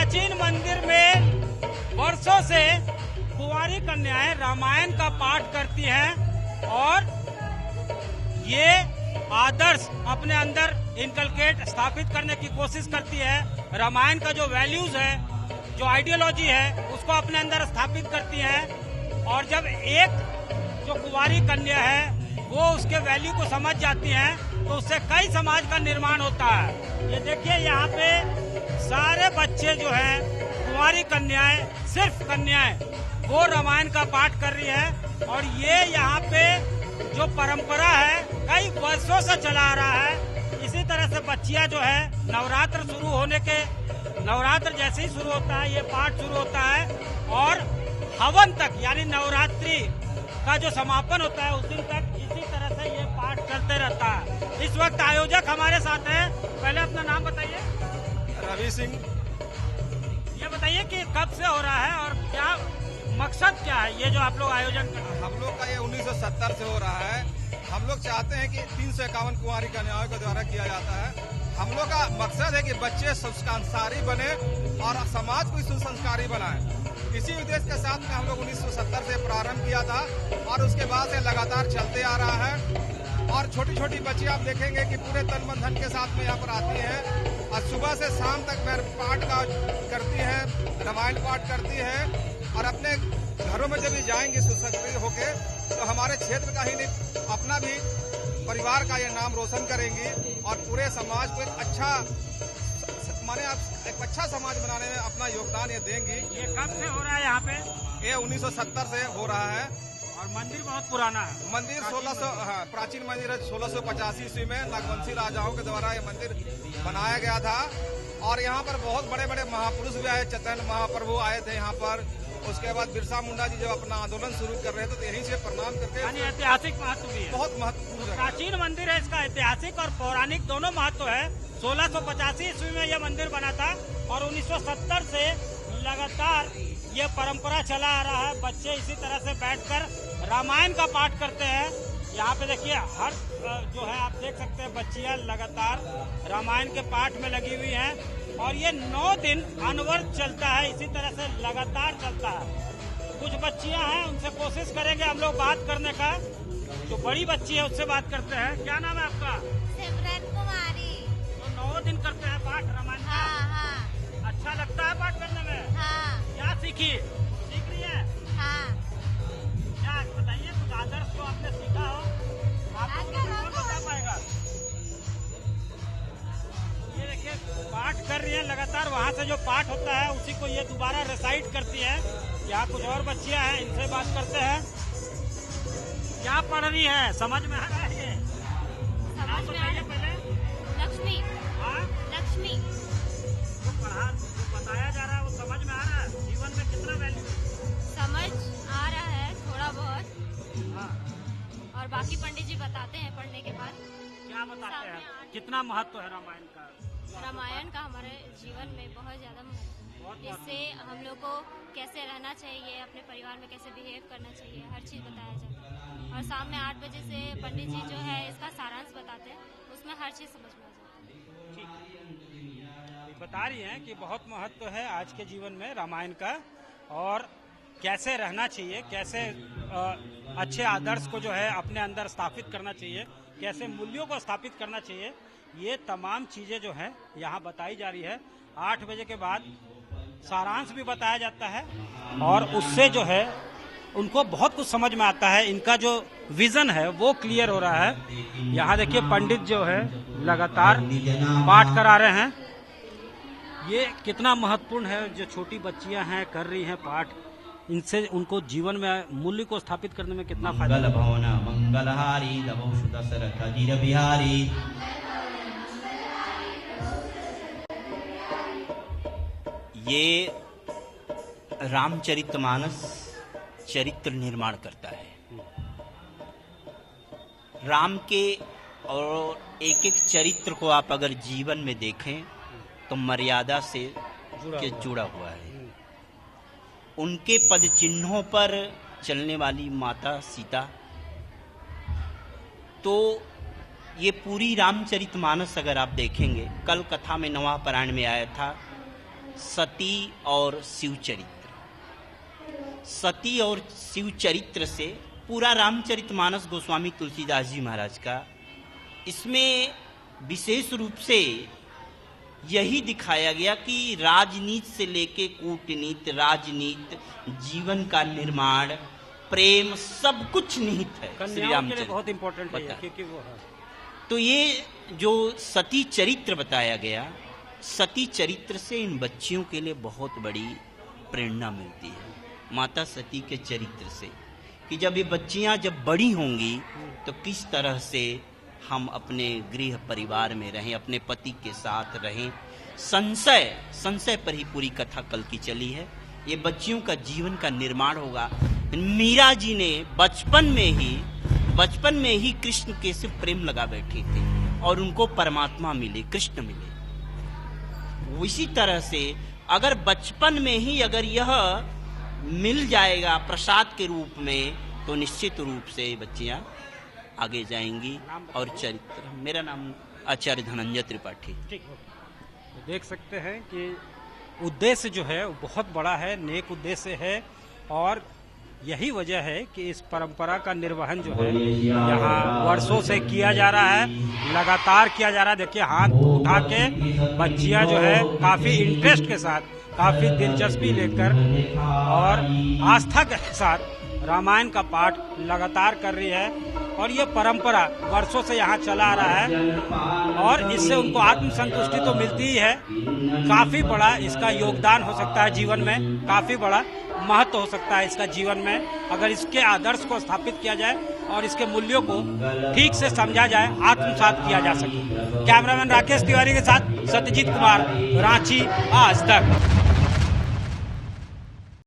प्राचीन मंदिर में वर्षों से कुंवारी कन्याएं रामायण का पाठ करती हैं और ये आदर्श अपने अंदर इनकलकेट स्थापित करने की कोशिश करती है। रामायण का जो वैल्यूज है, जो आइडियोलॉजी है, उसको अपने अंदर स्थापित करती हैं। और जब एक जो कुंवारी कन्या है वो उसके वैल्यू को समझ जाती हैं तो उससे कई समाज का निर्माण होता है। ये देखिए यहाँ पे सारे बच्चे जो हैं, कुंवारी कन्याएं, सिर्फ कन्याएं, वो रामायण का पाठ कर रही हैं। और ये यहाँ पे जो परंपरा है कई वर्षों से चला आ रहा है। इसी तरह से बच्चियां जो है नवरात्र शुरू होने के, नवरात्र जैसे ही शुरू होता है ये पाठ शुरू होता है और हवन तक यानी नवरात्रि का जो समापन होता है उस दिन तक इसी तरह से ये पाठ चलते रहता है। इस वक्त आयोजक हमारे साथ हैं। पहले अपना नाम बताइए। रवि सिंह। ये बताइए कि कब से हो रहा है और क्या मकसद क्या है ये जो आप लोग आयोजन कर रहे हैं? हम लोग का ये 1970 से हो रहा है। हम लोग चाहते हैं कि 351 कुंवारी कन्याओं के द्वारा किया जाता है। हम लोग का मकसद है कि बच्चे संस्कारी बने और समाज को सुसंस्कारी बनाएं। इसी उद्देश्य के साथ में हम लोग 1970 से प्रारंभ किया था और उसके बाद से लगातार चलते आ रहा है। और छोटी छोटी बच्ची आप देखेंगे कि पूरे तन मन धन के साथ में यहाँ पर आती हैं और सुबह से शाम तक पाठ का करती हैं, रामायण पाठ करती हैं और अपने घरों में जब भी जाएंगे सुसंस्कृत होके तो हमारे क्षेत्र का ही नहीं अपना भी परिवार का ये नाम रोशन करेंगी और पूरे समाज को एक अच्छा समाज बनाने में अपना योगदान ये देंगी। ये कब से हो रहा है यहाँ पे? ये 1970 से हो रहा है और मंदिर बहुत पुराना है। मंदिर 1600 प्राचीन मंदिर है। 1685 ईस्वी में नागवंशी राजाओं के द्वारा ये मंदिर बनाया गया था और यहाँ पर बहुत बड़े बड़े महापुरुष भी आए। चैतन्य महाप्रभु आए थे यहाँ पर। उसके बाद बिरसा मुंडा जी जब अपना आंदोलन शुरू कर रहे थे तो यहीं से प्रणाम करके ऐतिहासिक महत्व भी है, बहुत महत्वपूर्ण है। प्राचीन मंदिर है, इसका ऐतिहासिक और पौराणिक दोनों महत्व है। 1685 ईस्वी में यह मंदिर बना था और 1970 से लगातार ये परंपरा चला आ रहा है। बच्चे इसी तरह से बैठकर रामायण का पाठ करते हैं। यहाँ पे देखिए हर जो है आप देख सकते हैं बच्चियां लगातार रामायण के पाठ में लगी हुई हैं और ये 9 दिन अनवरत चलता है। इसी तरह से लगातार चलता है। कुछ बच्चियां हैं, उनसे कोशिश करेंगे हम लोग बात करने का। जो बड़ी बच्ची है उससे बात करते हैं। क्या नाम है आपका? सिमरन कुमारी। तो 9 दिन करते हैं पाठ रामायण का? हाँ। अच्छा लगता है पाठ करने में? हाँ। क्या सीख रही है? हाँ। क्या बताइए कुछ आदर्श जो आपने सीखा हो आप कौन बता पाएगा? ये देखिए पाठ कर रही है लगातार। वहाँ से जो पाठ होता है उसी को ये दोबारा रिसाइट करती है। यहाँ कुछ और बच्चियाँ हैं, इनसे बात करते हैं। क्या पढ़ रही है? समझ में आ रहा है ये? समझ में आ रहा है। पहले लक्ष्मी। हाँ? लक्ष्मी। जो बताया जा रहा है वो समझ में आ रहा है? जीवन में कितना वैल्यू समझ आ रहा है थोड़ा बहुत। हाँ। और बाकी पंडित जी बताते हैं पढ़ने के बाद। क्या बताते हैं? कितना महत्व है रामायण का? रामायण का हमारे जीवन में बहुत ज्यादा महत्व है। इससे हम लोग को कैसे रहना चाहिए, अपने परिवार में कैसे बिहेव करना चाहिए, हर चीज बताया जाता है। और शाम में 8 बजे से पंडित जी जो है इसका सारांश बताते हैं, उसमें हर चीज समझ में आ जाती है। ठीक बता रही हैं कि बहुत महत्व है आज के जीवन में रामायण का और कैसे रहना चाहिए, कैसे अच्छे आदर्श को जो है अपने अंदर स्थापित करना चाहिए, कैसे मूल्यों को स्थापित करना चाहिए। ये तमाम चीजें जो हैं यहाँ बताई जा रही है। 8 बजे के बाद सारांश भी बताया जाता है और उससे जो है उनको बहुत कुछ समझ में आता है। इनका जो विजन है वो क्लियर हो रहा है। यहाँ देखिए पंडित जो है लगातार पाठ करा रहे हैं। ये कितना महत्वपूर्ण है। जो छोटी बच्चियां हैं कर रही हैं पाठ, इनसे उनको जीवन में मूल्य को स्थापित करने में कितना फायदा। मंगल भवन मंगलहारी दमोषु दशरथ धीर बिहारी। ये रामचरितमानस चरित्र निर्माण करता है। राम के और एक एक चरित्र को आप अगर जीवन में देखें तो मर्यादा से जुड़ा हुआ है। उनके पद चिन्हों पर चलने वाली माता सीता, तो ये पूरी रामचरितमानस अगर आप देखेंगे, कल कथा में नवा पारायण में आया था सती और शिव चरित्र। सती और शिव चरित्र से पूरा रामचरितमानस गोस्वामी तुलसीदास जी महाराज का, इसमें विशेष रूप से यही दिखाया गया कि राजनीति से लेके कूटनीति, राजनीति, जीवन का निर्माण, प्रेम, सब कुछ निहित है श्री रामचरित्र। बहुत इंपॉर्टेंट है क्योंकि वो है। तो ये जो सती चरित्र बताया गया, सती चरित्र से इन बच्चियों के लिए बहुत बड़ी प्रेरणा मिलती है माता सती के चरित्र से, कि जब ये बच्चियां जब बड़ी होंगी तो किस तरह से हम अपने गृह परिवार में रहें, अपने पति के साथ रहें। संशय पर ही पूरी कथा कल की चली है। ये बच्चियों का जीवन का निर्माण होगा। मीरा जी ने बचपन में ही कृष्ण के से प्रेम लगा बैठे थे और उनको परमात्मा मिले, कृष्ण मिले। इसी तरह से अगर बचपन में ही अगर यह मिल जाएगा प्रसाद के रूप में, तो निश्चित रूप से बच्चियां आगे जाएंगी। और चरित्र, मेरा नाम आचार्य धनंजय त्रिपाठी। ठीक, देख सकते हैं कि उद्देश्य जो है वो बहुत बड़ा है, नेक उद्देश्य है, और यही वजह है कि इस परंपरा का निर्वहन जो है यहाँ वर्षों से किया जा रहा है, लगातार किया जा रहा है। देखिए हाथ उठा के बच्चियां जो है काफी इंटरेस्ट के साथ, काफी दिलचस्पी लेकर और आस्था के साथ रामायण का पाठ लगातार कर रही है, और ये परंपरा वर्षों से यहाँ चला आ रहा है, और इससे उनको आत्मसंतुष्टि तो मिलती ही है। काफी बड़ा इसका योगदान हो सकता है जीवन में, काफी बड़ा महत्व हो सकता है इसका जीवन में, अगर इसके आदर्श को स्थापित किया जाए और इसके मूल्यों को ठीक से समझा जाए, आत्मसात किया जा सके। कैमरामैन राकेश तिवारी के साथ सत्यजीत कुमार, रांची आज तक।